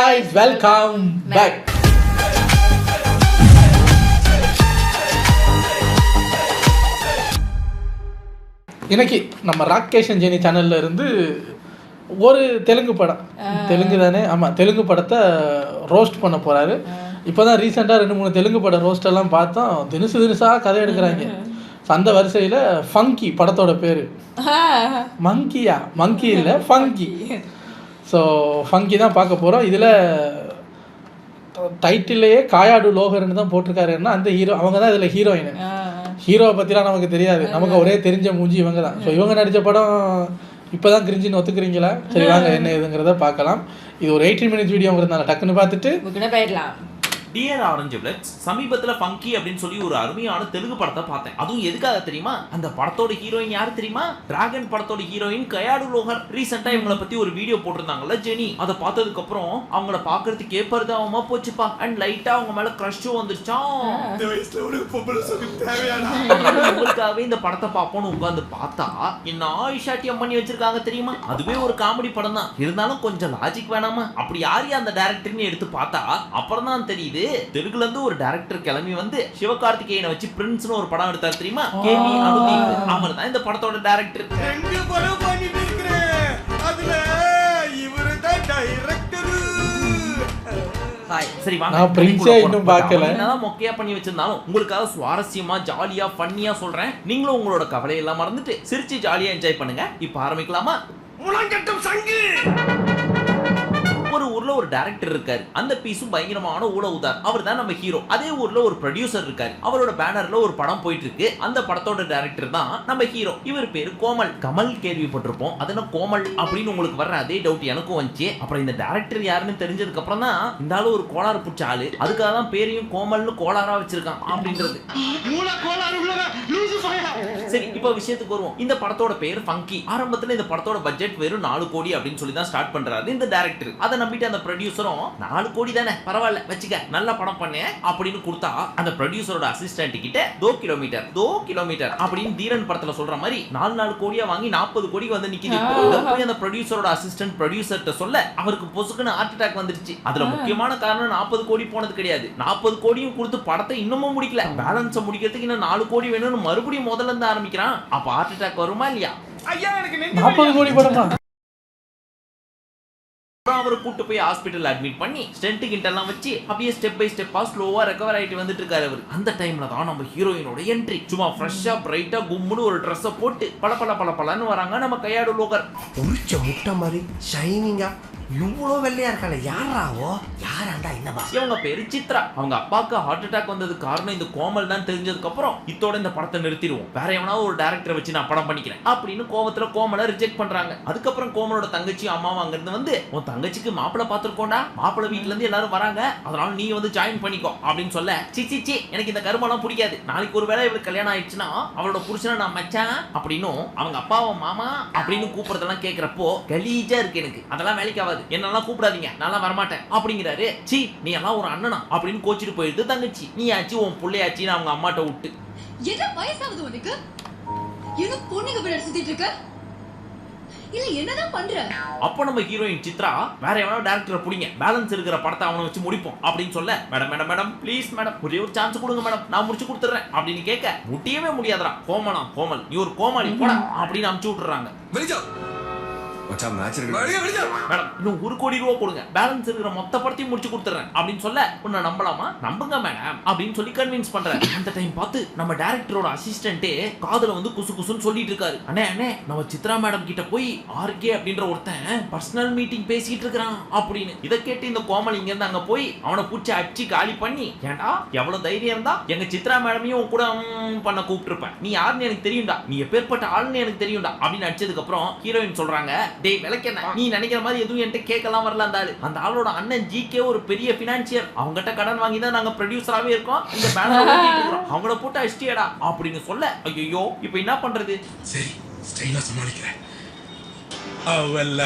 guys, welcome back. இன்னைக்கு நம்ம Rakesh and Jenny சேனல்ல இருந்து ஒரு தெலுங்கு படம், தெலுங்கு தானே, ஆமாம், தெலுங்கு படத்தை ரோஸ்ட் பண்ண போகிறாரு. இப்போ தான் ரீசெண்டாக 2-3 தெலுங்கு படம் ரோஸ்டெல்லாம் பார்த்தோம். தினுசாக கதை எடுக்கிறாங்க. அந்த வரிசையில் ஃபங்கி படத்தோட பேர். மங்கி இல்லை, ஃபங்கி. ஸோ ஃபங்கி தான் பார்க்க போகிறோம். இதில் டைட்டிலேயே காயாடு லோகர்னு தான் போட்டிருக்காருன்னா அந்த ஹீரோ அவங்க தான் இதில் ஹீரோயின். ஹீரோவை பற்றிலாம் நமக்கு தெரியாது, நமக்கு ஒரே தெரிஞ்ச மூஞ்சி இவங்க தான். ஸோ இவங்க நடித்த படம் இப்போ தான் கிரிஞ்சின்னு ஒத்துக்கிறீங்களா? சரி வாங்க என்ன ஏதுங்கிறத பார்க்கலாம். இது ஒரு 18 minutes வீடியோங்கிறதுனால டக்குன்னு பார்த்துட்டு போயிடலாம். டியர் ஆரஞ்சு பிளட்ஸ், சமீபத்துல ஃபங்கி அப்படின்னு சொல்லி ஒரு அருமையான தெலுங்கு படத்தை பார்த்தேன். அதுவும் எதுக்காக தெரியுமா? அந்த படத்தோட ஹீரோயின் யாரு தெரியுமா? டிராகன் படத்தோட ஹீரோயின் கயாடு லோகர். ரீசெண்டா இவங்களை பத்தி ஒரு வீடியோ போட்டிருந்தாங்கல்ல ஜெனி. அதை பார்த்ததுக்கு அப்புறம் அவங்கள பாக்குறதுக்கே பரிதாபமா போச்சுப்பா. அண்ட் லைட்டா அவங்க மேல கிரஷும் வந்துருச்சான். உங்களுக்காகவே இந்த படத்தை பார்ப்போம்னு உட்காந்து பார்த்தா என்ன ஆயிஷாட்டியம் பண்ணி வச்சிருக்காங்க தெரியுமா? அதுவே ஒரு காமெடி படம் தான், இருந்தாலும் கொஞ்சம் லாஜிக் வேணாமா? அப்படி யாரு அந்த டைரக்டர்னு எடுத்து பார்த்தா அப்புறம் தான் தெரியுது, தெலுங்குல இருந்து ஒரு டைரக்டர் கிளம்பி வந்து சிவகார்த்திகேயனை வச்சு பிரின்ஸ்னு ஒரு படம் எடுத்தாரு தெரியுமா? கேவி அனுதீப். அவர் தான் இந்த படத்தோட டைரக்டர். ரெண்டு படம் பண்ணிட்டு இருக்கேன், அதுல இவரு தான் டைரக்டர். சரி வாங்க, நான் பிரின்ஸே இன்னும் பார்க்கல. என்னதான் மொக்கையா பண்ணி வச்சிருந்தாலும் உங்களுக்காக சுவாரஸ்யமா ஜாலியா ஃபன்னியா சொல்றேன். நீங்களும் உங்களோட கவலை எல்லாம் மறந்துட்டு சிரிச்சு ஜாலியா என்ஜாய் பண்ணுங்க. இப்போ ஆரம்பிக்கலாமா? முழங்கட்டும் சங்கு. ஒரு ஊர்ல ஒரு டைரக்டர் இருக்காரு. அந்த பீஸும் பயங்கரமான ஊழவுதார். அவர் தான் நம்ம ஹீரோ. அதே ஊர்ல ஒரு ப்ரொடியூசர் இருக்காரு. அவரோட பேனர்ல ஒரு படம் போயிட்டு இருக்கு. அந்த படத்தோட டைரக்டர் தான் நம்ம ஹீரோ. இவர் பேரு கோமல். கமல் கேள்விப்பட்டிருப்போம், அதனால கோமல் அப்படின்னு உங்களுக்கு வர்ற அதே டவுட் எனக்கும் வந்துச்சு. அப்புறம் இந்த டைரக்டர் யாருன்னு தெரிஞ்சதுக்கு அப்புறம் தான் இந்த ஆளு ஒரு கோளாறு பிடிச்ச ஆளு, அதுக்காக தான் பேரையும் கோமல்னு கோளாரா வச்சிருக்கான் அப்படின்றது. சரி, இப்போ விஷயத்துக்கு வருவோம். இந்த படத்தோட பேர் ஃபங்கி. ஆரம்பத்துல இந்த படத்தோட பட்ஜெட் வெறும் 4 கோடி அப்படின்னு சொல்லி தான் ஸ்டார்ட் பண்றாரு இந்த டைரக்டர். அதை நம்பிட்டு அந்த ப்ரொடியூசரும் 4 கோடி தானே பரவாயில்ல வச்சுக்க, நல்ல படம் பண்ணு அப்படின்னு கொடுத்தா அந்த ப்ரொடியூசரோட அசிஸ்டன்ட் கிட்ட 2 கிலோமீட்டர் அப்படின்னு தீரன் படத்துல சொல்ற மாதிரி 4 கோடியா வாங்கி 40 கோடிக்கு வந்து நிக்குது. போய் அந்த ப்ரொடியூசரோட அசிஸ்டன்ட் ப்ரொடியூசர்ட்ட சொல்ல அவருக்கு பொசுக்குன்னு ஹார்ட் அட்டாக் வந்துருச்சு. அதுல முக்கியமான காரணம் 40 கோடி போனது கிடையாது. 40 கோடியும் கொடுத்து படத்தை இன்னமும் முடிக்கல. பேலன்ஸை முடிக்கிறதுக்கு இன்னும் 4 கோடி வேணும்னு மறுபடியும் முதல்ல இருந்து ஆரம்பிக்கிறான். அப்ப ஹார்ட் அட்டாக் வருமா இல்லையா? ஐயா எனக்கு 40 கோடி படமா? அவரை கூட்டு போய் ஹாஸ்பிட்டல் அட்மிட் பண்ணி ஸ்டென்ட் கிண்டெல்லாம் வச்சு அப்படியே ஸ்டெப் பை ஸ்டெப்பா ஸ்லோவா ரெக்கவர் ஆயிட்டு வந்துட்டு இருக்காரு அவர். அந்த டைம்ல தான் நம்ம ஹீரோயினோட என்ட்ரி. சும்மா ஃப்ரெஷ்ஷா பிரைட்டா கும்முன்னு ஒரு ட்ரெஸ்ஸை போட்டு பளபளன்னு வராங்க நம்ம கையாடு லோகர். உரிச்ச முட்டை மாதிரி ஷைனிங்கா இவ்வளோ வெள்ளையா இருக்கால, யாராவோ யாராண்டா என்னவா? இவங்க பேரு சித்ரா. அவங்க அப்பாவுக்கு ஹார்ட் அட்டாக் வந்தது காரணம் இந்த கோமல் தான் தெரிஞ்சதுக்கு அப்புறம் இத்தோட இந்த படத்தை நிறுத்திடுவோம், வேற எவனாவது ஒரு டைரக்டரை வச்சு நான் படம் பண்ணிக்கிறேன் அப்படின்னு கோவத்துல கோமலை ரிஜெக்ட் பண்றாங்க. அதுக்கப்புறம் கோமலோட தங்கச்சி அம்மாவும் அங்கிருந்து வந்து உன் தங்கச்சிக்கு மாப்பிள்ளை பார்த்துருக்கோண்டா, மாப்பிள்ளை வீட்டுல இருந்து எல்லாரும் வராங்க, அதனால நீ வந்து ஜாயின் பண்ணிக்கோ அப்படின்னு சொல்ல, சி எனக்கு இந்த கருமெல்லாம் பிடிக்காது, நாளைக்கு ஒரு வேளை இவளுக்கு கல்யாணம் ஆயிடுச்சுன்னா அவளோட புருஷனை நான் மச்சான் அப்படின்னும் அவங்க அப்பாவை மாமா அப்படின்னு கூப்பிடுறதெல்லாம் கேட்கிறப்போ கலீஜா இருக்கு எனக்கு. அதெல்லாம் வேலைக்கு ஆகாது, என்னெல்லாம் கூப்பிடாதீங்க, நான் வரமாட்டேன் அப்படிங்கிறாரு. சி நீ எல்லாம் ஒரு அண்ணனா அப்படின்னு கோச்சிட்டு போயிடுது தங்கச்சி. நீ ஆச்சு உன் பிள்ளையாச்சின்னு அவங்க அம்மாட்ட விட்டு. என்ன வயசாகுது உனக்கு? என்ன பொண்ணுங்க பிள்ளை சுத்திட்டு இருக்க? இல்ல என்னதான் பண்ற? அப்ப நம்ம ஹீரோயின் சித்ரா வேற எவனோ டைரக்டரை புடிங்க, பேலன்ஸ் இருக்கிற படத்தை அவனை வச்சு முடிப்போம் அப்படின்னு சொல்ல, மேடம் ப்ளீஸ் மேடம் ஒரே ஒரு சான்ஸ் கொடுங்க மேடம், நான் முடிச்சு கொடுத்துறேன் அப்படின்னு கேட்க, முடியவே முடியாதரா. கோமல் நீ ஒரு கோமாளி போடா அப்படின்னு அனுப்பிச்சு விட்டுறாங்க. மேடம் இன்னும் 1 கோடி ரூபா கொடுங்க, பேலன்ஸ் இருக்கிற மொத்த படத்தையும் முடிச்சு கொடுத்துறேன் அப்படின்னு சொல்ல, உன்னை நம்பலாமா? நம்புங்க மேடம் அப்படின்னு சொல்லி கன்வின்ஸ் பண்றேன். அந்த டைம் பார்த்து நம்ம டைரக்டரோட அசிஸ்டன்ட்டே காதுல வந்து குசுன்னு சொல்லிட்டு இருக்காரு, அண்ணே நம்ம சித்ரா மேடம் கிட்ட போய் ஆர்கே அப்படின்ற ஒருத்தன் பர்சனல் மீட்டிங் பேசிட்டு இருக்கிறான் அப்படின்னு. இதை கேட்டு இந்த கோமல் இங்க இருந்து அங்க போய் அவனை பூச்சி அடிச்சு காலி பண்ணி, ஏண்டா எவ்வளவு தைரியம் இருந்தா எங்க சித்ரா மேடமையும் கூட பண்ண கூப்பிட்டு இருப்பேன், நீ யாருன்னு எனக்கு தெரியும்டா, நீ எப்பேற்பட்ட ஆளுன்னு எனக்கு தெரியும்டா அப்படின்னு அடிச்சதுக்கு அப்புறம் ஹீரோயின் சொல்றாங்க, டேய் விளக்கென்ன, நீ நினைக்கிற மாதிரி எதுவும் என்கிட்ட கேட்கலாம் வரல. அந்த ஆளோட அண்ணன் ஜிகே ஒரு பெரிய பினான்சியர், அவங்ககிட்ட கடன் வாங்கி தான் நாங்க ப்ரொடியூசராவே இருக்கோம், இந்த பேனர் ஓட்டிட்டு இருக்கோம், அவங்கள போட்டு அடிச்சிட்டியடா அப்படின்னு சொல்ல, ஐயோ இப்போ என்ன பண்றது? சரி ஸ்டைலா சமாளிக்கிறேன். அவல்ல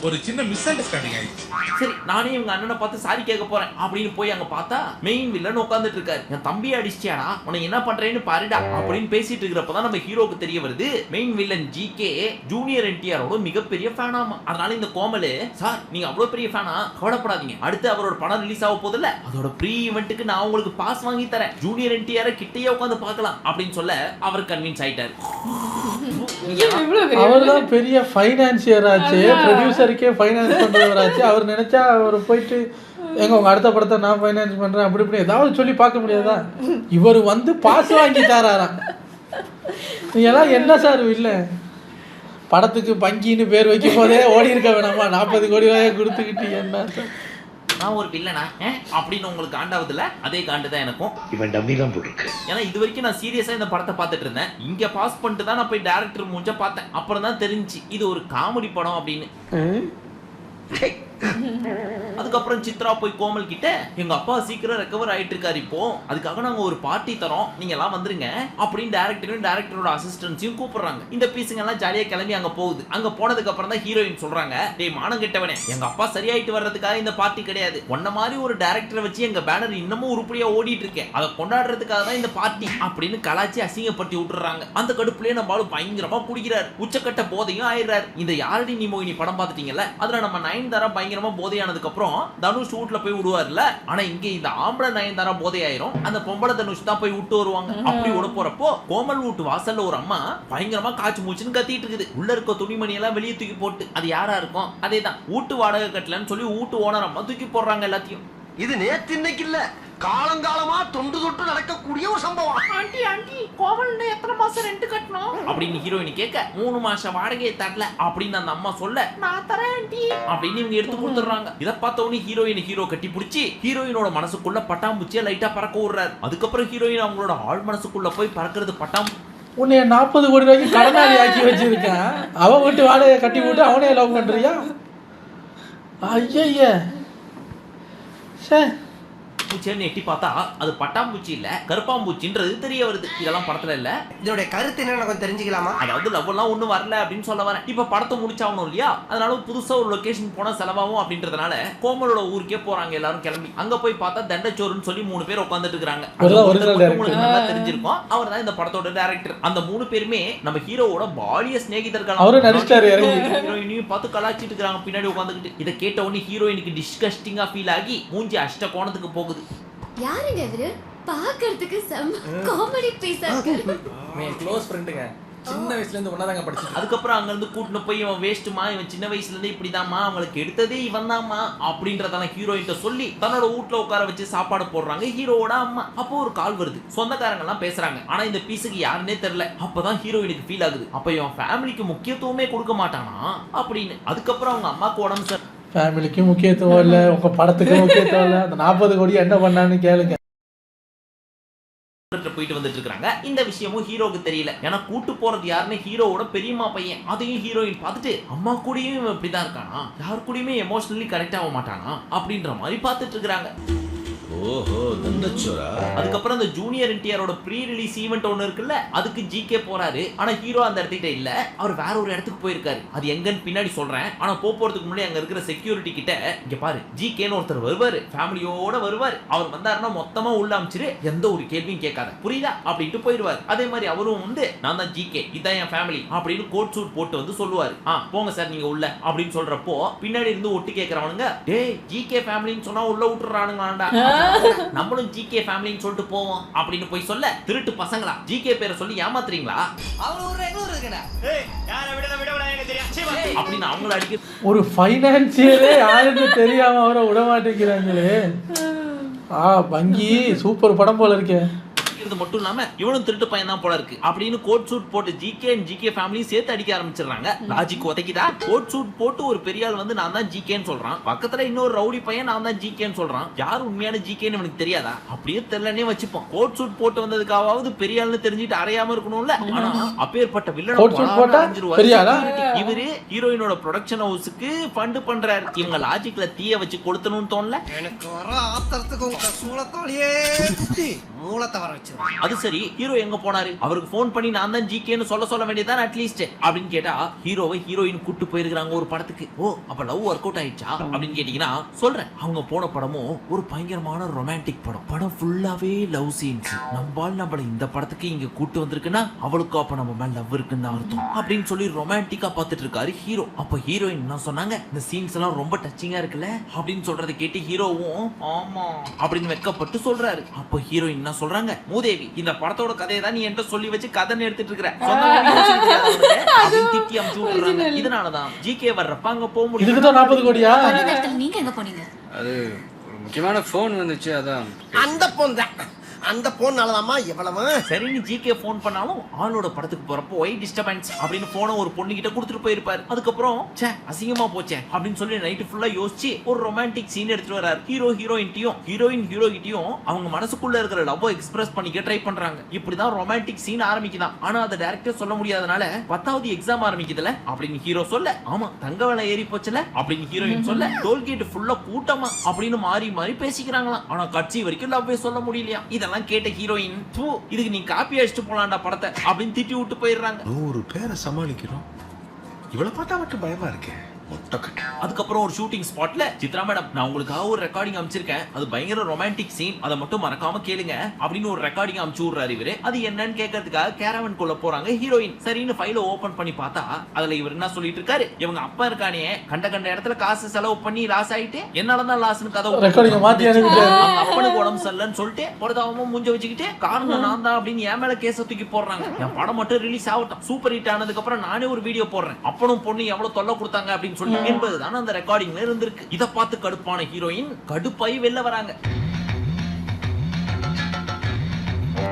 ஒரு சின்ன மிஸ் அண்டர்ஸ்டாண்டிங் ஆயிடுச்சு. சரி நானே இவங்க அண்ணனை பார்த்து சாரி கேட்க போறேன் அப்படின்னு போய் அங்க பார்த்தா மெயின் வில்லன் உட்காந்துட்டு இருக்காரு. என் தம்பி அடிச்சியாடா, உனக்கு என்ன பண்றேன்னு பாருடா அப்படின்னு பேசிட்டு இருக்கிறப்பதான் நம்ம ஹீரோக்கு தெரிய வருது மெயின் வில்லன் ஜிகே ஜூனியர் என்டிஆரோட மிகப்பெரிய ஃபேனாமா. அதனால இந்த கோமலு, சார் நீங்க அவ்வளவு பெரிய ஃபேனா, கவலைப்படாதீங்க, அடுத்து அவரோட படம் ரிலீஸ் ஆக போதில்ல, அதோட ப்ரீ ஈவென்ட்டுக்கு நான் உங்களுக்கு பாஸ் வாங்கி தரேன், ஜூனியர் என்டிஆரை கிட்டேயே உட்காந்து பார்க்கலாம் அப்படின்னு சொல்ல அவர் கன்வின்ஸ் ஆயிட்டாரு. அவர்தான் பெரிய ஃபைனான்சியர் ஆச்சு, ப்ரொடியூசருக்கே ஃபைனான்ஸ் பண்றவராச்சு. அவர் நினைச்சா அவர் போயிட்டு எங்க உங்க அடுத்த படத்தை நான் ஃபைனான்ஸ் பண்றேன் அப்படி இப்படி ஏதாவது சொல்லி பார்க்க முடியாதா? இவர் வந்து பாஸ் வாங்கி தராராம். நீங்கெல்லாம் என்ன சார் இல்லை படத்துக்கு பங்கின்னு பேர் வைக்கும் போதே ஓடி இருக்க வேணாமா? 40 கோடி ரூபாயை கொடுத்துக்கிட்டு என்ன சார் நான் ஒரு வில்லனா அப்படின்னு உங்களுக்கு காண்டாவதுல அதே காண்டு தான் எனக்கும். இவன் டம்மி தான் போட்டுருக்கு. ஏன்னா இது வரைக்கும் நான் சீரியஸா இந்த படத்தை பார்த்துட்டு இருந்தேன். இங்க பாஸ் பண்ணிட்டு தான் நான் போய் டைரக்டர் மூஞ்ச பார்த்தேன். அப்புறம் தான் தெரிஞ்சு இது ஒரு காமெடி படம் அப்படின்னு. அதுக்கப்புறம் சித்ரா போய் கோமல் கிட்ட எங்க அப்பா சீக்கிரம் ரெக்கவர் ஆயிட்டு இருக்காரு, இப்போ அதுக்காக நாங்க ஒரு பார்ட்டி தரோம், நீங்க எல்லாம் வந்துருங்க அப்படின்னு டைரக்டரும் டைரக்டரோட அசிஸ்டன்ட்ஸையும் கூப்பிடுறாங்க. இந்த பீஸுங்க எல்லாம் ஜாலியா கிளம்பி அங்க போகுது. அங்க போனதுக்கு அப்புறம் தான் ஹீரோயின் சொல்றாங்க, டேய் மானம் கெட்டவனே, எங்க அப்பா சரியாயிட்டு வர்றதுக்காக இந்த பார்ட்டி கிடையாது, ஒன்ன மாதிரி ஒரு டைரக்டரை வச்சு எங்க பேனர் இன்னமும் உருப்படியா ஓடிட்டு இருக்கேன், அதை கொண்டாடுறதுக்காக தான் இந்த பார்ட்டி அப்படின்னு கலாச்சி அசிங்கப்பட்டி விட்டுறாங்க. அந்த கடுப்புலயே நம்மளும் பயங்கரமா குடிக்கிறாரு, உச்சக்கட்ட போதையும் ஆயிடுறாரு. இந்த யாரடி நீ மோகினி படம் பார்த்துட்டீங்கல்ல, அதுல நம்ம நயன்தாரா பயங்கரமா போதையானதுக்கு அப்புறம் தனுஷ் வீட்ல போய் விடுவார்ல, ஆனா இங்க இந்த ஆம்பளை நயன்தாரா போதையாயிரும், அந்த பொம்பளை தனுஷ் தான் போய் விட்டு வருவாங்க. அப்படி விட போறப்போ கோமல் வீட்டு வாசல்ல ஒரு அம்மா பயங்கரமா காய்ச்சி மூச்சுன்னு கத்திட்டு இருக்குது. உள்ள இருக்க துணிமணி எல்லாம் வெளியே தூக்கி போட்டு, அது யாரா இருக்கும்? அதேதான் வீட்டு வாடகை கட்டலன்னு சொல்லி வீட்டு ஓனர் அம்மா தூக்கி போடுறாங்க எல்லாத்தையும். இது நேத்து இன்னைக்கு இல்ல, காலங்காலமா தொண்டு தொட்டு நடக்கக்கூடிய ஒரு சம்பவம். ஆண்டி ஆண்டி கோவல்ல எத்தனை மாசம் ரெண்ட் கட்டணும் அப்படின்னு ஹீரோயின் கேட்க 3 மாசம் வாடகையை தரல அப்படின்னு அந்த அம்மா சொல்ல, நான் தரேன் ஆண்டி அப்படின்னு இவங்க எடுத்து கொடுத்துறாங்க. இத பார்த்த உடனே ஹீரோ கட்டி பிடிச்சி ஹீரோயினோட மனசுக்குள்ள பட்டாம்பூச்சியை லைட்டா பறக்க விடுறாரு. அதுக்கப்புறம் ஹீரோயின் அவங்களோட ஆள் மனசுக்குள்ள போய் பறக்கிறது பட்டாம்பூச்சி. உன்னை 40 கோடி ரூபாய்க்கு கடனாளி ஆக்கி வச்சிருக்கேன், அவன் விட்டு வாடகை கட்டி விட்டு அவனே லவ் பண்றியா? ஐய சார் பூச்சின்னு எட்டி பார்த்தா அது பட்டாம்பூச்சி இல்ல கருப்பாம்பூச்சின்றது தெரிய வருது. இதெல்லாம் படத்துல இல்ல. இதோட கருத்து என்ன கொஞ்சம் தெரிஞ்சுக்கலாமா? அதாவது லவ் எல்லாம் ஒண்ணும் வரல அப்படின்னு சொல்ல வரேன். இப்ப படத்தை முடிச்சாகணும் இல்லையா, அதனால புதுசா ஒரு லொகேஷன் போனா செலவாகும் அப்படின்றதுனால கோமலோட ஊருக்கே போறாங்க எல்லாரும் கிளம்பி. அங்க போய் பார்த்தா தண்டச்சோறுன்னு சொல்லி 3 பேர் உட்காந்துட்டு இருக்காங்க. உங்களுக்கு நல்லா தெரிஞ்சிருக்கும், அவர் தான் இந்த படத்தோட டைரக்டர். அந்த 3 பேருமே நம்ம ஹீரோவோட பாலிய சிநேகிதர்கள். அவரும் நடிச்சாரு. ஹீரோயினையும் பார்த்து கலாச்சிட்டு இருக்காங்க பின்னாடி உட்காந்துக்கிட்டு. இதை கேட்ட உடனே ஹீரோயினுக்கு டிஸ்கஸ்டிங்கா ஃபீல் ஆகி மூஞ்சி அஷ்ட கோணத்துக்கு போகுது. யாருங்க இவரு? பாக்கிறதுக்கு செம்ம காமெடி பீஸா இருக்கு. என் க்ளோஸ் ஃப்ரெண்டுங்க, சின்ன வயசுல இருந்து ஒண்ணாதாங்க படிச்சோம். அதுக்கப்புறம் அங்க இருந்து கூட்டிட்டு போய் இவன் வேஸ்ட்மா, இவன் சின்ன வயசுல இருந்து இப்படிதாம்மா, அவங்களுக்கு எடுத்ததே இவன் தான்மா அப்படின்றதெல்லாம் ஹீரோயின்ட்ட சொல்லி தன்னோட வீட்டுல உட்கார வச்சு சாப்பாடு போடுறாங்க ஹீரோவோட அம்மா. அப்போ ஒரு கால் வருது, சொந்தக்காரங்க எல்லாம் பேசுறாங்க, ஆனா இந்த பீஸுக்கு யாருன்னே தெரியல. அப்பதான் ஹீரோயினுக்கு ஃபீல் ஆகுது, அப்ப இவன் ஃபேமிலிக்கு முக்கியத்துவமே கொடுக்க மாட்டானா அப்படின்னு. அதுக்கப்புறம் அவங்க அம்மாக்கு உடம்பு சார், ஃபேமிலிக்கு முக்கியத்துவம் இல்லை, உங்க படத்துக்கு முக்கியத்துவம் இல்லை, அந்த 40 கோடி என்ன பண்ணான்னு கேளுங்க. போயிட்டு வந்துட்டு இருக்காங்க. இந்த விஷயமும் ஹீரோக்கு தெரியல. ஏன்னா கூட்டு போறது யாருன்னு ஹீரோவோட பெரியம்மா பையன். அதையும் ஹீரோயின் பார்த்துட்டு அம்மா கூடயும் இப்படிதான் இருக்கானா, யாரு கூடயுமே எமோஷனலி கனெக்ட் ஆக மாட்டானா அப்படின்ற மாதிரி பார்த்துட்டு இருக்காங்க. ஓஹோ தண்டச்சோரா. அதுக்கப்புறம் அந்த ஜூனியர் என்டிஆரோட ப்ரீ ரிலீஸ் ஈவென்ட் ஒன்று இருக்குல்ல, அதுக்கு ஜிகே போறாரு. ஆனா ஹீரோ அந்த இடத்துக்கிட்ட இல்ல, அவர் வேற ஒரு இடத்துக்கு போயிருக்காரு. அது எங்கன்னு பின்னாடி சொல்றேன். ஆனா போறதுக்கு முன்னாடி அங்க இருக்கிற செக்யூரிட்டி கிட்ட, இங்க பாரு ஜிகேன்னு ஒருத்தர் வருவாரு, ஃபேமிலியோட வருவாரு, அவர் வந்தாருன்னா மொத்தமா உள்ள அமைச்சிரு, எந்த ஒரு கேள்வியும் கேட்காத, புரியுதா அப்படின்ட்டு போயிடுவாரு. அதே மாதிரி அவரும் வந்து நான் தான் ஜிகே, இதான் என் ஃபேமிலி அப்படின்னு கோட் சூட் போட்டு வந்து சொல்லுவாரு. போங்க சார் நீங்க உள்ள அப்படின்னு சொல்றப்போ பின்னாடி இருந்து ஒட்டு கேட்கறவனுங்க, டேய் ஜிகே ஃபேமிலின்னு சொன்னா உள்ள விட்டுறானுங்களாண்டா, நம்மளும் ஜிகே ஃபேமிலின்னு சொல்லிட்டு போவோம் அப்படின்னு போய் சொல்ல, திருட்டு பசங்களா ஜிகே பேரை சொல்லி ஏமாத்துறீங்களா அப்படின்னு அவங்கள அடிக்க. ஒரு ஃபைனான்சியரே யாருன்னு தெரியாம அவரை விட மாட்டேங்கிறாங்களே. வங்கி சூப்பர் படம் போல இருக்கே. இது மட்டும் இல்லாம இவனும் திருட்டு பையன் தான் போல இருக்கு அப்படின்னு கோட் சூட் போட்டு ஜிகே ஃபேமிலி சேர்த்து அடிக்க ஆரம்பிச்சிடுறாங்க. லாஜிக் உதைக்குதா? கோட் சூட் போட்டு ஒரு பெரிய ஆள் வந்து நான் தான் ஜிகேன்னு சொல்றான், பக்கத்துல இன்னொரு ரவுடி பையன் நான் தான் ஜிகேன்னு சொல்றான். யார் உண்மையான ஜிகேன்னு எனக்கு தெரியாதா? அப்படியே தெரியலனே வச்சுப்போம். கோட் சூட் போட்டு வந்ததுக்காவது பெரிய ஆள்னு தெரிஞ்சிட்டு அறையாம இருக்கணும்ல. ஆனா அப்பேற்பட்ட வில்லன் இவரு ஹீரோயினோட ப்ரொடக்ஷன் ஹவுஸ்க்கு ஃபண்ட் பண்றாரு. இவங்க லாஜிக்ல தீய வச்சு கொளுத்தணும்னு தோணல. எனக்கு வர ஆத்திரத்துக்கு உங்க சூளத்தோலியே மூலத்தை வர வச்சு வச்சிருவான். அது சரி, ஹீரோ எங்க போனாரு? அவருக்கு ஃபோன் பண்ணி நான் தான் ஜிகேன்னு சொல்ல வேண்டியதான் அட்லீஸ்ட் அப்படின்னு கேட்டா ஹீரோவை ஹீரோயின் கூட்டு போயிருக்காங்க ஒரு படத்துக்கு. ஓ, அப்ப லவ் ஒர்க் அவுட் ஆயிடுச்சா அப்படின்னு கேட்டீங்கன்னா சொல்றேன். அவங்க போன படமும் ஒரு பயங்கரமான ரொமான்டிக் படம். படம் ஃபுல்லாவே லவ் சீன்ஸ். நம்மள இந்த படத்துக்கு இங்க கூட்டு வந்திருக்குன்னா அவளுக்கு அப்ப நம்ம மேல லவ் இருக்குன்னு அர்த்தம் அப்படின்னு சொல்லி ரொமான்டிக்கா பார்த்துட்டு இருக்காரு ஹீரோ. அப்ப ஹீரோயின் என்ன சொன்னாங்க, இந்த சீன்ஸ் எல்லாம் ரொம்ப டச்சிங்கா இருக்குல்ல அப்படின்னு சொல்றதை கேட்டு ஹீரோவும் ஆமா அப்படின்னு வெக்கப்பட்டு சொல்றாரு. அப்ப ஹீரோயின் என்ன சொல்றாங்க, மூதேவி இந்த படத்தோட கதையை தான் நீ என்கிட்ட சொல்லி வச்சு கதை எடுத்துட்டு இருக்கிற அப்படின்னு திட்டி அமுச்சு விட்டுறாங்க. இதனாலதான் ஜிகே வர்றப்ப அங்க போக முடியும். இதுக்கு தான் 40 கோடியா? அந்த நேரத்துல நீங்க எங்க போனீங்க? அது ஒரு முக்கியமான ஃபோன் வந்துச்சு, அதான். அந்த போன் தான், அந்த போன்னாலதாம்மா எவ்வளவு. சரின்னு ஜிகே போன் பண்ணாலும் ஆளோட படத்துக்கு போறப்போ ஒய் டிஸ்டர்பன்ஸ் அப்படின்னு போன ஒரு பொண்ணு கிட்ட கொடுத்துட்டு போயிருப்பாரு. அதுக்கப்புறம் ச்சே அசிங்கமா போச்சே அப்படின்னு சொல்லி நைட்டு ஃபுல்லா யோசிச்சு ஒரு ரொமான்டிக் சீன் எடுத்துட்டு வராரு. ஹீரோயின் ஹீரோகிட்டயும் அவங்க மனசுக்குள்ள இருக்கிற லவ் எக்ஸ்பிரஸ் பண்ணிக்க ட்ரை பண்றாங்க. இப்படிதான் ரொமான்டிக் சீன் ஆரம்பிக்குதான். ஆனா அதை டைரக்டர் சொல்ல முடியாதனால 10வது எக்ஸாம் ஆரம்பிக்குதுல அப்படின்னு ஹீரோ சொல்ல, ஆமா தங்க விலை ஏறி போச்சுல அப்படின்னு ஹீரோயின் சொல்ல, டோல்கேட் ஃபுல்லா கூட்டமா அப்படின்னு மாறி மாறி பேசிக்கிறாங்களாம். ஆனா கட்சி வரைக்கும் லவ்வே சொல்ல முடியலையா. இதெல்லாம் கேட்ட ஹீரோயின் இதுக்கு நீ காப்பி அடிச்சுட்டு போலாம்டா படத்தை அப்படின்னு திட்டி விட்டு போயிடுறாங்க. 100 பேரை சமாளிக்கிறோம், இவ்வளவு பார்த்தா மட்டும் பயமா இருக்கே. அதுக்கப்புறம் ஒரு ஷூட்டிங் ஸ்பாட்ல சித்ரா மேடம் நான் உங்களுக்காக ஒரு ரெக்கார்டிங் அமைச்சிருக்கேன், அது பயங்கர ரொமான்டிக் சீன், அதை மட்டும் மறக்காம கேளுங்க அப்படின்னு ஒரு ரெக்கார்டிங் அமைச்சு விடுறாரு இவரு. அது என்னன்னு கேட்கறதுக்காக கேரவன் குள்ள போறாங்க ஹீரோயின். சரின்னு ஃபைல ஓபன் பண்ணி பார்த்தா அதுல இவர் என்ன சொல்லிட்டு இருக்காரு, இவங்க அப்பா இருக்கானே கண்ட இடத்துல காசு செலவு பண்ணி லாஸ் ஆயிட்டு என்னாலதான் லாஸ்னு கதை ரெக்கார்டிங் மாத்தி அனுப்பிட்டாரு. அவங்க அப்பனுக்கு உடம்பு சரியில்லைன்னு சொல்லிட்டு பொறுத்தாவமா மூஞ்ச வச்சுக்கிட்டு காரணம் நான் தான் அப்படின்னு என் மேல கேஸ தூக்கி போடுறாங்க. என் படம் மட்டும் ரிலீஸ் ஆகட்டும், சூப்பர் ஹிட் ஆனதுக்கு அப்புறம் நானே ஒரு வீடியோ போடுறேன், அப்பனும் பொண்ணு எவ்வளவு தொல்லை கொடுத்தாங்க அப்படின்னு சொல்லி என்பதுதான் அந்த ரெக்கார்டிங்ல இருந்திருக்கு. இத பார்த்து கடுப்பான ஹீரோயின் கடுப்பாய் வெளில வராங்க.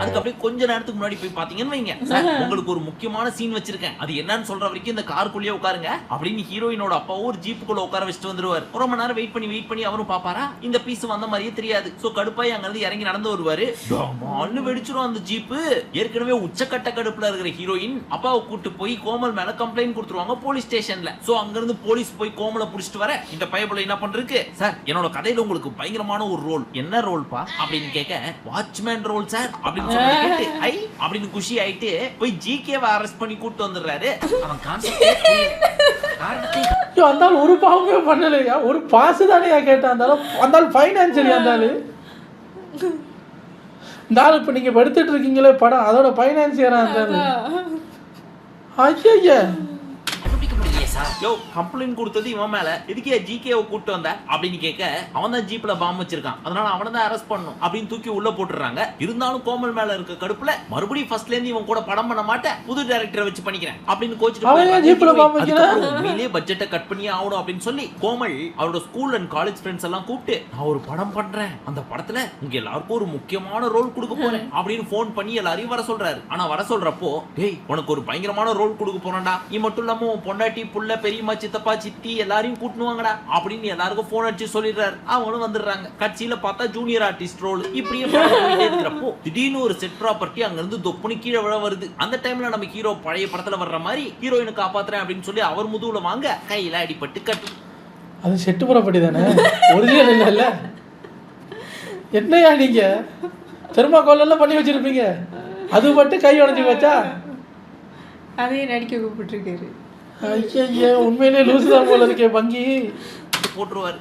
அதுக்கு அப்படியே கொஞ்ச நேரத்துக்கு முன்னாடி போய் பாத்தீங்கன்னு வைங்க, உங்களுக்கு ஒரு முக்கியமான சீன் வச்சிருக்கேன், அது என்னன்னு சொல்ற வரைக்கும் இந்த காருக்குள்ளேயே உட்காருங்க அப்படின்னு ஹீரோயினோட அப்பா ஒரு ஜீப்புக்குள்ள உட்கார வச்சுட்டு வந்துருவாரு. ரொம்ப நேரம் வெயிட் பண்ணி அவரும் பாப்பாரா, இந்த பீஸ் வந்த மாதிரியே தெரியாது. சோ கடுப்பாய் அங்க இருந்து இறங்கி நடந்து வருவாரு. டமால்னு வெடிச்சிரும் அந்த ஜீப்பு. ஏற்கனவே உச்சக்கட்ட கடுப்புல இருக்கிற ஹீரோயின் அப்பாவை கூட்டு போய் கோமல் மேல கம்ப்ளைண்ட் கொடுத்துருவாங்க போலீஸ் ஸ்டேஷன்ல. சோ அங்க இருந்து போலீஸ் போய் கோமலை புடிச்சிட்டு வர இந்த பையபுல என்ன பண்றதுக்கு, சார் என்னோட கதையில உங்களுக்கு பயங்கரமான ஒரு ரோல், என்ன ரோல்பா அப்படின்னு கேட்க, வாட்ச்மேன் ரோல் சார் அப்படின்னு அப்படின்னு குஷி ஆயிட்டு போய் ஜிகேவை அரெஸ்ட் பண்ணி கூட்டு வந்துடுறாரு. அவன் அந்த ஒரு பாவமே பண்ணலையா, ஒரு பாசு தானே கேட்டா, அந்த பைனான்சியல் இருந்தாலும் இந்த ஆள் இப்ப நீங்க எடுத்துட்டு இருக்கீங்களே படம், அதோட பைனான்சியரா இருந்தாலும் ஐயா யோ கம்ப்ளைண்ட் கொடுத்தது இவன் மேல, எதுக்கே ஜிகேவை கூட்டு வந்த அப்படின்னு கேட்க, அவன் தான் ஜீப்ல பாம்பு வச்சிருக்கான், அதனால அவனை தான் அரெஸ்ட் பண்ணணும் அப்படின்னு தூக்கி உள்ள போட்டுறாங்க. இருந்தாலும் கோமல் மேல இருக்க கடுப்புல மறுபடியும் ஃபர்ஸ்ட்ல இருந்து இவன் கூட படம் பண்ண மாட்டேன், புது டைரக்டரை வச்சு பண்ணிக்கிறேன் அப்படின்னு கோச்சிட்டு உண்மையிலேயே பட்ஜெட்டை கட் பண்ணி ஆகணும் அப்படின்னு சொல்லி கோமல் அவரோட ஸ்கூல் அண்ட் காலேஜ் ஃப்ரெண்ட்ஸ் எல்லாம் கூப்பிட்டு, நான் ஒரு படம் பண்றேன், அந்த படத்துல உங்க எல்லாருக்கும் ஒரு முக்கியமான ரோல் கொடுக்க போறேன் அப்படின்னு போன் பண்ணி எல்லாரையும் வர சொல்றாரு. ஆனா வர சொல்றப்போ, டேய் உனக்கு ஒரு பயங்கரமான ரோல் கொடுக்க போறேன்டா, நீ மட்டும் இல்லாம பொண்டாட்டி புள்ள பெரியம்மா சித்தப்பா சித்தி எல்லாரையும் கூட்டுவாங்கடா அப்படின்னு எல்லாருக்கும் போன் அடிச்சு சொல்லிடுறாரு. அவங்களும் வந்துடுறாங்க. கட்சியில பார்த்தா ஜூனியர் ஆர்டிஸ்ட் ரோல். இப்படியே இருக்கிறப்போ திடீர்னு ஒரு செட் ப்ராப்பர்ட்டி அங்க இருந்து தொப்புனி கீழே விழ வருது. அந்த டைம்ல நம்ம ஹீரோ பழைய படத்துல வர்ற மாதிரி ஹீரோயினை காப்பாத்துறேன் அப்படின்னு சொல்லி அவர் முதுகுல வாங்க கையில அடிபட்டு கட்டு. அது செட்டு ப்ராப்பர்ட்டி தானே, ஒரிஜினல் இல்ல. என்னையா நீங்க தெர்மாக்கோல் எல்லாம் பண்ணி வச்சிருப்பீங்க, அது மட்டும் கை உடஞ்சி வச்சா அதே நடிக்க கூப்பிட்டுருக்காரு. ஐயா உண்மையிலே லூசு தான் போல இருக்கே பங்கி போட்டுருவாரு.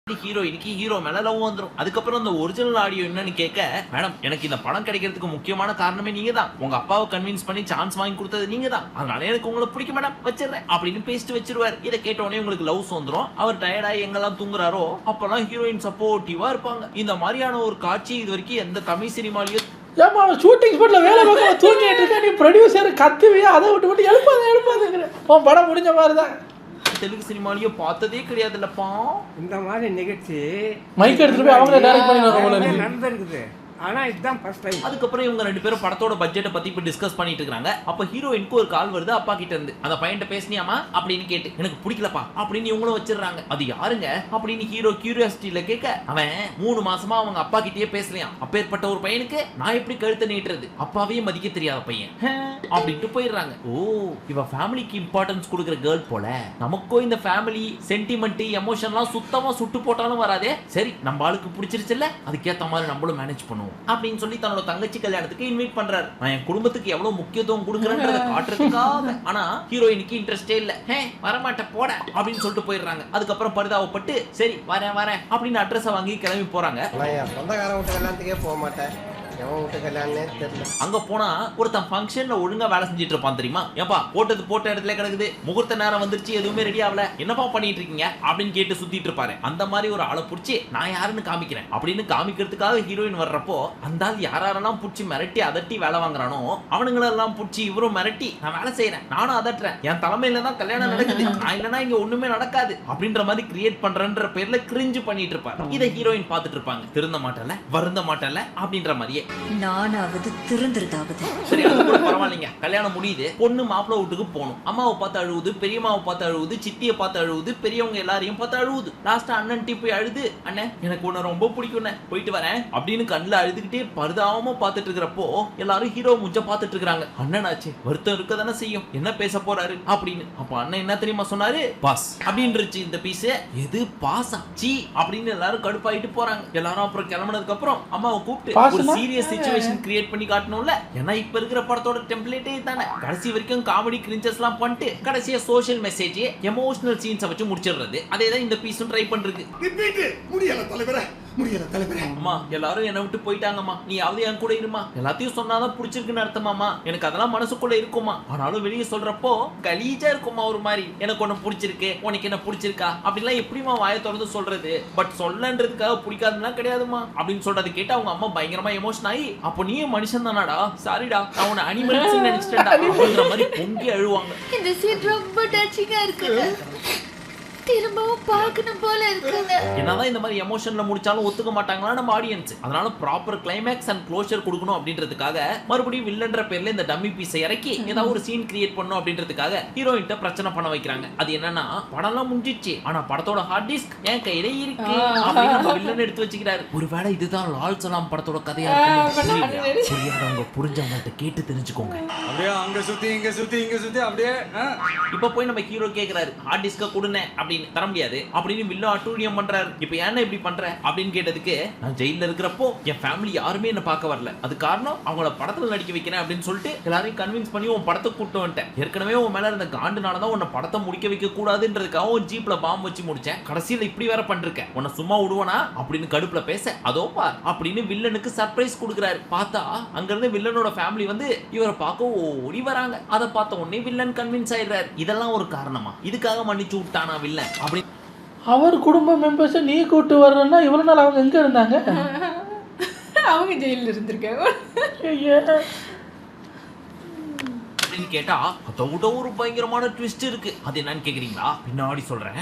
ஹீரோயினுக்கு ஹீரோ மேல லவ் வந்துரும். அதுக்கப்புறம் அந்த ஒரிஜினல் ஆடியோ என்னன்னு கேட்க, மேடம் எனக்கு இந்த படம் கிடைக்கிறதுக்கு முக்கியமான காரணமே நீங்க தான், உங்க அப்பாவை கன்வின்ஸ் பண்ணி சான்ஸ் வாங்கி கொடுத்தது நீங்க தான், அதனால எனக்கு உங்களை பிடிக்கும் மேடம் வச்சிடுறேன் அப்படின்னு பேசிட்டு வச்சிருவாரு. இதை கேட்ட உடனே உங்களுக்கு லவ்ஸ் வந்துரும். அவர் டயர்டாகி எங்கெல்லாம் தூங்குறாரோ அப்பெல்லாம் ஹீரோயின் சப்போர்ட்டிவா இருப்பாங்க. இந்த மாதிரியான ஒரு காட்சி இது வரைக்கும் எந்த தமிழ் சினிமாலையும் ஏமா அவன் ஷூட்டிங் ஸ்பாட்ல வேலை பார்க்க தூங்கிட்டு இருக்கா, நீ ப்ரொடியூசர் கத்துவியா, அதை விட்டு எழுப்பாதுங்கிற உன் படம் முடிஞ்ச மாதிரிதான் தெலுங்கு சினிமாலயும் பார்த்ததே கிடையாதுல்லப்பா. இந்த மாதிரி நிகழ்ச்சி மைக் எடுத்துட்டு போய் அவங்க டைரக்ட் பண்ணிடுவாங்க போல இருக்கு. நடந்திருக்குது. ஆனா இதுதான் ஃபர்ஸ்ட் டைம். அதுக்கப்புறம் இவங்க ரெண்டு பேரும் படத்தோட பட்ஜெட்டை பத்தி இப்ப டிஸ்கஸ் பண்ணிட்டு இருக்காங்க. அப்ப ஹீரோயினுக்கு ஒரு கால் வருது அப்பா கிட்ட இருந்து. அந்த பையன்ட்ட பேசினியாமா அப்படின்னு கேட்டு, எனக்கு பிடிக்கலப்பா அப்படின்னு இவங்களும் வச்சிடுறாங்க. அது யாருங்க அப்படின்னு ஹீரோ கியூரியாசிட்டியில கேட்க, அவன் 3 மாசமா அவங்க அப்பா கிட்டயே பேசலையாம். அப்பேற்பட்ட ஒரு பையனுக்கு நான் எப்படி கழுத்தை நீட்டுறது, அப்பாவே மதிக்க தெரியாத பையன் அப்படின்ட்டு போயிடுறாங்க. ஓ, இவ ஃபேமிலிக்கு இம்பார்ட்டன்ஸ் கொடுக்குற கேர்ள் போல. நமக்கும் இந்த ஃபேமிலி சென்டிமெண்ட் எமோஷன்லாம் சுத்தமா சுட்டு போட்டாலும் வராதே. சரி, நம்ம ஆளுக்கு பிடிச்சிருச்சுல்ல, அதுக்கேத்த மாதிரி நம்மளும் மேனேஜ் பண்ணுவோம் அப்படின்னு சொல்லி தன்னோட தங்கச்சி கல்யாணத்துக்கு இன்வைட் பண்றாரு. நான் என் குடும்பத்துக்கு எவ்வளவு முக்கியத்துவம் கொடுக்குறேன்றத காட்டுறதுக்காக. ஆனா ஹீரோயினுக்கு இன்ட்ரெஸ்டே இல்ல. வரமாட்ட போட அப்படின்னு சொல்லிட்டு போயிடுறாங்க. அதுக்கப்புறம் பரிதாபப்பட்டு சரி வரேன் அப்படின்னு அட்ரஸை வாங்கி கிளம்பி போறாங்க. சொந்தக்காரன் வீட்டு கல்யாணத்துக்கே போக மாட்டேன். அங்க போனா ஒருத்தன் ஃபங்க்ஷன்ல ஒழுங்கா வேலை செஞ்சுட்டு இருப்பான் தெரியுமா. ஏப்பா போட்டது போட்ட இடத்துல கிடக்குது, முகூர்த்த நேரம் வந்துருச்சு, எதுவுமே ரெடி ஆகல, என்னப்பா பண்ணிட்டு இருக்கீங்க அப்படின்னு கேட்டு சுத்திட்டு இருப்பாரு. அந்த மாதிரி ஒரு ஆளை புடிச்சு நான் யாருன்னு காமிக்கிறேன் அப்படின்னு காமிக்கிறதுக்காக ஹீரோயின் வர்றப்போ அந்த ஆள் யாரெல்லாம் புடிச்சு மிரட்டி அதட்டி வேலை வாங்குறானோ அவனுங்களெல்லாம் புடிச்சு இவரும் மிரட்டி நான் வேலை செய்யறேன், நானும் அதட்டுறேன், என் தலைமையில தான் கல்யாணம் நடக்குது, நான் இல்லைன்னா இங்க ஒண்ணுமே நடக்காது அப்படின்ற மாதிரி கிரியேட் பண்றன்ற பேர்ல கிரிஞ்சு பண்ணிட்டு இருப்பாரு. இதை ஹீரோயின் பார்த்துட்டு இருப்பாங்க. திருந்த மாட்டல, வருந்த மாட்டல அப்படின்ற மாதிரியே. நானாவது திருந்துறதாவது. சரி, அது கூட பரவாயில்லைங்க. கல்யாணம் முடியுது, பொண்ணு மாப்பிள்ளை வீட்டுக்கு போகணும். அம்மாவை பார்த்து அழுவுது, பெரியம்மாவை பார்த்து அழுவுது, சித்தியை பார்த்து அழுவுது, பெரியவங்க எல்லாரையும் பார்த்து அழுவுது. லாஸ்டா அண்ணன் போய் அழுது, அண்ணன் எனக்கு உன்னை ரொம்ப பிடிக்கும், போயிட்டு வரேன் அப்படின்னு கண்ணில் அழுதுகிட்டே பரிதாபமா பார்த்துட்டு இருக்கிறப்போ எல்லாரும் ஹீரோ முஞ்ச பார்த்துட்டு இருக்காங்க. அண்ணன் ஆச்சு, வருத்தம் இருக்க தானே செய்யும், என்ன பேச போறாரு அப்படின்னு. அப்ப அண்ணன் என்ன தெரியுமா சொன்னாரு, பாஸ் அப்படின்றுச்சு இந்த பீஸ். எது பாஸா சி அப்படின்னு எல்லாரும் கடுப்பாயிட்டு போறாங்க. எல்லாரும் அப்புறம் கிளம்பினதுக்கு அப்புறம் அம்மாவை கூப்பிட்டு ஒரு சீரியஸ் சிச்சுவேஷன் கிரியேட் பண்ணி காட்டணும்ல. ஏன்னா இப்ப இருக்கிற படத்தோட டெம்ப்ளேட்டே தானே. கடைசி வரைக்கும் காமெடி கிரிஞ்சஸ்லாம் பண்ணிட்டு கடைசியா சோஷியல் மெசேஜ் எமோஷனல் சீன்ஸ் வச்சு முடிச்சிடுறது. அதே தான் இந்த பீஸும் ட்ரை பண்றது. முடியல தலைவரே, முடியல தலைவரே. அம்மா எல்லாரும் என்ன விட்டு போயிட்டாங்கம்மா, நீ யாவது என் கூட இருமா. எல்லாத்தையும் சொன்னாதான் பிடிச்சிருக்குன்னு அர்த்தமாமா. எனக்கு அதெல்லாம் மனசுக்குள்ள இருக்குமா, ஆனாலும் வெளியே சொல்றப்போ கலீஜா இருக்குமா ஒரு மாதிரி. எனக்கு ஒண்ணு பிடிச்சிருக்கு, உனக்கு என்ன பிடிச்சிருக்கா அப்படிலாம் எப்படிமா வாயை திறந்து சொல்றது. பட் சொல்லன்றதுக்காக பிடிக்காதுன்னா கிடையாதுமா அப்படின்னு சொல்றது கேட்டு அவங்க அம்மா பயங்கரமா எமோஷன் ஆகி, அப்போ நீ மனுஷன் தானாடா, சாரிடா நான் உன்னை அனிமல்ஸ் நினைச்சிட்டேன்டா அப்படின்ற மாதிரி பொங்கி அழுவாங்க. இந்த சீன் ரொம்ப டச்சிங்கா இருக்குங்க, திரும்பவும் பார்க்கணும் போல இருக்குங்க. என்னதான் இந்த மாதிரி எமோஷன்ல முடிச்சாலும் ஒத்துக்க மாட்டாங்களா நம்ம ஆடியன்ஸ். அதனால ப்ராப்பர் கிளைமேக்ஸ் அண்ட் க்ளோஷர் கொடுக்கணும் அப்படின்றதுக்காக மறுபடியும் வில்லன்ற பேர்ல இந்த டம்மி பீஸை இறக்கி ஏதாவது ஒரு சீன் கிரியேட் பண்ணணும் அப்படின்றதுக்காக ஹீரோயின்ட்ட பிரச்சனை பண்ண வைக்கிறாங்க. அது என்னன்னா, படம்லாம் முடிஞ்சிச்சு, ஆனா படத்தோட ஹார்ட் டிஸ்க் என் கையில இருக்கு அப்படின்னு நம்ம வில்லன் எடுத்து வச்சுக்கிறாரு. ஒருவேளை இதுதான் லால் சலாம் படத்தோட கதையா இருக்கும். புரியாதவங்க புரிஞ்சவங்கள்ட்ட கேட்டு தெரிஞ்சுக்கோங்க. அப்படியே அங்க சுத்தி இங்க சுத்தி இங்க சுத்தி அப்படியே. இப்ப போய் நம்ம ஹீரோ கேக்குறாரு, ஹார்ட் டிஸ்க கொடுனே அப்படின்னு. தர முடியாது அப்படின்னு வில்லன் அட்டூழியம் பண்றாரு. இப்ப ஏன்னா இப்படி பண்ற அப்படின்னு கேட்டதுக்கு, நான் ஜெயில இருக்கிறப்போ என் ஃபேமிலி யாருமே என்ன பார்க்க வரல, அது காரணம் அவங்கள படத்துல நடிக்க வைக்கிறேன் அப்படின்னு சொல்லிட்டு எல்லாரையும் கன்வின்ஸ் பண்ணி உன் படத்தை கூட்டு வந்துட்டேன். ஏற்கனவே உன் மேல இருந்த காண்டுனாலதான் உன்னை படத்தை முடிக்க வைக்க கூடாதுன்றதுக்காக ஒரு ஜீப்ல பாம்பு வச்சு முடிச்சேன். கடைசியில இப்படி வேற பண்றேன், உன்னை சும்மா விடுவனா அப்படின்னு கடுப்புல பேச, அதோ பார் அப்படின்னு வில்லனுக்கு சர்ப்ரைஸ் கொடுக்குறாரு. பார்த்தா அங்க இருந்து வில்லனோட ஃபேமிலி வந்து இவரை பார்க்க ஓடி வராங்க. அதை பார்த்த உடனே வில்லன் கன்வின்ஸ் ஆயிடுறாரு. இதெல்லாம் ஒரு காரணமா, இதுக்காக மன்னிச்சு விட்டானா வில்லன் அப்படி. அவர் குடும்ப மெம்பர்ஸை நீ கூட்டு வர்றன்னா இவ்வளவு நாள் அவங்க எங்க இருந்தாங்க? அவங்க ஜெயிலில் இருந்திருக்காங்க அப்படின்னு கேட்டா அதை விட ஒரு பயங்கரமான ட்விஸ்ட் இருக்கு. அது என்னன்னு கேக்குறீங்களா? பின்னாடி சொல்றேன்,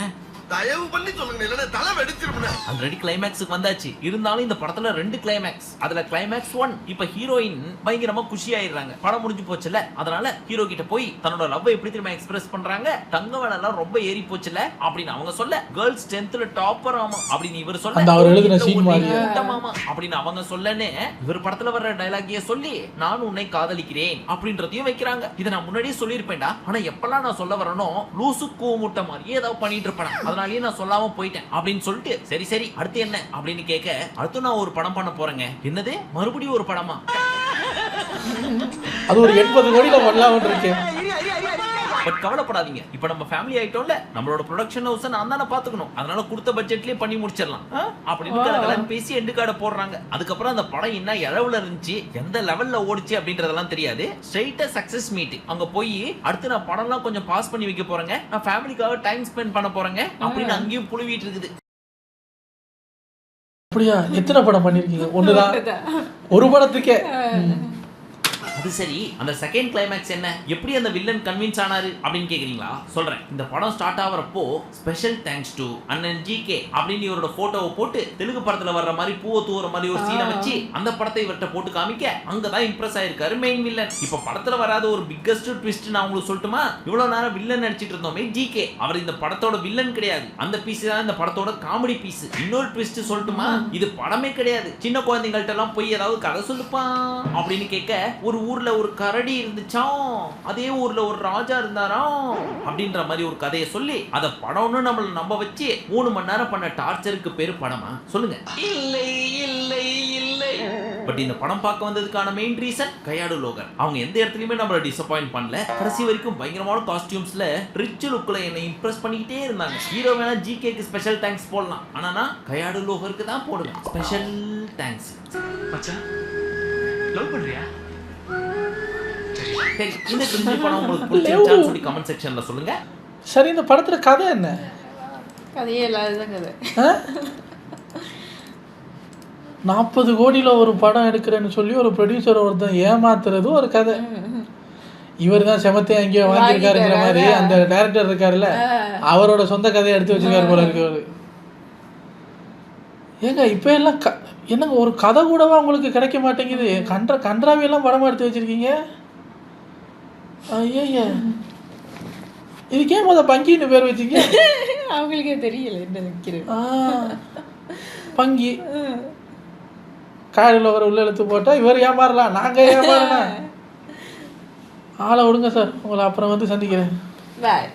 தயவு பண்ணி சொல்லுங்க, இல்லைன்னா தலை வெடிச்சிருப்பேன். ஆல்ரெடி கிளைமேக்ஸுக்கு வந்தாச்சு. இருந்தாலும் இந்த படத்துல 2 கிளைமேக்ஸ். அதுல கிளைமேக்ஸ் 1, இப்ப ஹீரோயின் பயங்கரமா குஷி ஆயிடுறாங்க, படம் முடிஞ்சு போச்சுல. அதனால ஹீரோ கிட்ட போய் தன்னோட லவ் எப்படி திரும்ப எக்ஸ்பிரஸ் பண்றாங்க, தங்க விலை எல்லாம் ரொம்ப ஏறி போச்சுல அப்படின்னு அவங்க சொல்ல, கேர்ள்ஸ் ஸ்ட்ரென்த்ல டாப்பர் ஆமா அப்படின்னு இவர் சொல்ல, அப்படின்னு அவங்க சொல்லனே இவர் படத்துல வர்ற டயலாகிய சொல்லி நான் உன்னை காதலிக்கிறேன் அப்படின்றதையும் வைக்கிறாங்க. இதை நான் முன்னாடியே சொல்லியிருப்பேன்டா, ஆனா எப்பெல்லாம் நான் சொல்ல வரனோ லூசு கூமுட்ட மாதிரியே ஏதாவது பண்ணிட்டு இருப்பேன், அதனாலேயே நான் சொல்லாம போயிட்டேன் அப்படின்னு சொல்லிட்டு, சரி சரி அடுத்து என்ன அப்படின்னு கேட்க, அடுத்து நான் ஒரு படம் பண்ண போறேங்க. என்னது, மறுபடியும் ஒரு படமா? அது ஒரு 80 கோடியில வரலாம் இருக்கேன். பட் கவலைப்படாதீங்க, இப்போ நம்ம ஃபேமிலி ஆயிட்டோம்ல, நம்மளோட ப்ரொடக்ஷன் ஹவுஸை நான் தானே பாத்துக்கணும், அதனால கொடுத்த பட்ஜெட்லயே பண்ணி முடிச்சிடலாம் அப்படின்னு கலகலன்னு பேசி எண்டு கார்டை போடுறாங்க. அதுக்கப்புறம் அந்த படம் என்ன இளவுல இருந்துச்சு, எந்த லெவல்ல ஓடிச்சு அப்படின்றதெல்லாம் தெரியாது. ஸ்ட்ரைட்டா சக்சஸ் மீட் அங்க போய் அடுத்து நான் படம்லாம் கொஞ்சம் பாஸ் பண்ணி வைக்க போறேங்க, நான் ஃபேமிலிக்காக டைம் ஸ்பெண்ட் பண்ண போறேங்க அப்படின்னு அங்கேயும் புழுவிட்டு இருக்குது. அப்படியா? எத்தனை படம் பண்ணிருக்கீங்க? ஒண்ணுதான், ஒரு படத்துக்கே. அது சரி, அந்த செகண்ட் கிளைமேக்ஸ் என்ன, எப்படி அந்த வில்லன் கன்வின்ஸ் ஆனாரு அப்படின்னு கேக்குறீங்களா? சொல்றேன். இந்த படம் ஸ்டார்ட் ஆகிறப்போ ஸ்பெஷல் தேங்க்ஸ் டு அண்ணன் ஜிகே அப்படின்னு இவரோட போட்டோவை போட்டு தெலுங்கு படத்துல வர்ற மாதிரி பூவை தூவுற மாதிரி ஒரு சீனை வச்சு அந்த படத்தை இவர்கிட்ட போட்டு காமிக்க அங்கதான் இம்ப்ரெஸ் ஆயிருக்காரு மெயின் வில்லன். இப்ப படத்துல வராத ஒரு பிக்கஸ்ட் ட்விஸ்ட் நான் உங்களுக்கு சொல்லட்டுமா? இவ்வளவு நேரம் வில்லன் நடிச்சிட்டு இருந்தோமே ஜிகே, அவர் இந்த படத்தோட வில்லன் கிடையாது. அந்த பீஸ் தான் இந்த படத்தோட காமெடி பீஸ். இன்னொரு ட்விஸ்ட் சொல்லட்டுமா? இது படமே கிடையாது. சின்ன குழந்தைங்கள்ட்ட எல்லாம் போய் ஏதாவது கதை சொல்லுப்பா அப்படின்னு கேட்க, ஒரு ஊர்ல ஒரு கரடி இருந்துச்சாம், அதே ஊர்ல ஒரு ராஜா இருந்தாராம் அப்படின்ற மாதிரி ஒரு கதையை சொல்லி அதை படம்னு நம்மள நம்ப வச்சு 3 மணி நேரம் பண்ண டார்ச்சருக்கு பேரு படமா? சொல்லுங்க. இல்லை இல்லை இல்லை. பட் இந்த படம் பார்க்க வந்ததுக்கான மெயின் ரீசன் கையாடு லோகர். அவங்க எந்த இடத்துலயுமே நம்மள டிசப்பாயிண்ட் பண்ணல. கடைசி வரைக்கும் பயங்கரமான காஸ்டியூம்ஸ்ல ரிச் லுக்ல என்னை இம்ப்ரெஸ் பண்ணிக்கிட்டே இருந்தாங்க. ஹீரோ வேணா ஜிகேக்கு ஸ்பெஷல் தேங்க்ஸ் போடலாம், ஆனா நான் கையாடு லோகருக்கு தான் போடுவேன் ஸ்பெஷல் தேங்க்ஸ். மச்சான் லவ் பண்றியா? சரி, இந்த கிரிஞ்சி படம் உங்களுக்கு பிடிச்சிருச்சான்னு சொல்லி கமெண்ட் செக்ஷன்ல சொல்லுங்க. சரி, இந்த படத்துல கதை என்ன? கதையே இல்லாததான் கதை. 40 கோடியில் ஒரு படம் எடுக்கிறேன்னு சொல்லி ஒரு ப்ரொடியூசர் ஒருத்தன் ஏமாத்துறது ஒரு கதை. இவர் தான் செமத்தையும் அங்கேயோ வாங்கியிருக்காருங்கிற மாதிரி அந்த டைரக்டர் இருக்காருல்ல, அவரோட சொந்த கதையை எடுத்து வச்சுருக்காரு போல இருக்கு அவரு. ஏங்க இப்போ எல்லாம் என்னங்க ஒரு கதை கூடவா உங்களுக்கு கிடைக்க மாட்டேங்குது? கன்றாவியெல்லாம் படமாக எடுத்து வச்சுருக்கீங்க. ஐய, இதுக்கே பங்கின்னு பேர் வச்சுங்க. அவங்களுக்கே தெரியல என்ன வைக்கிறது. பங்கி காடில் ஒரு உள்ள எழுத்து போட்டால் இவர் ஏமாறலாம், நாங்கள் ஏமாறலாம். ஆளை விடுங்க சார், உங்களை அப்புறம் வந்து சந்திக்கிறேன். பாய்.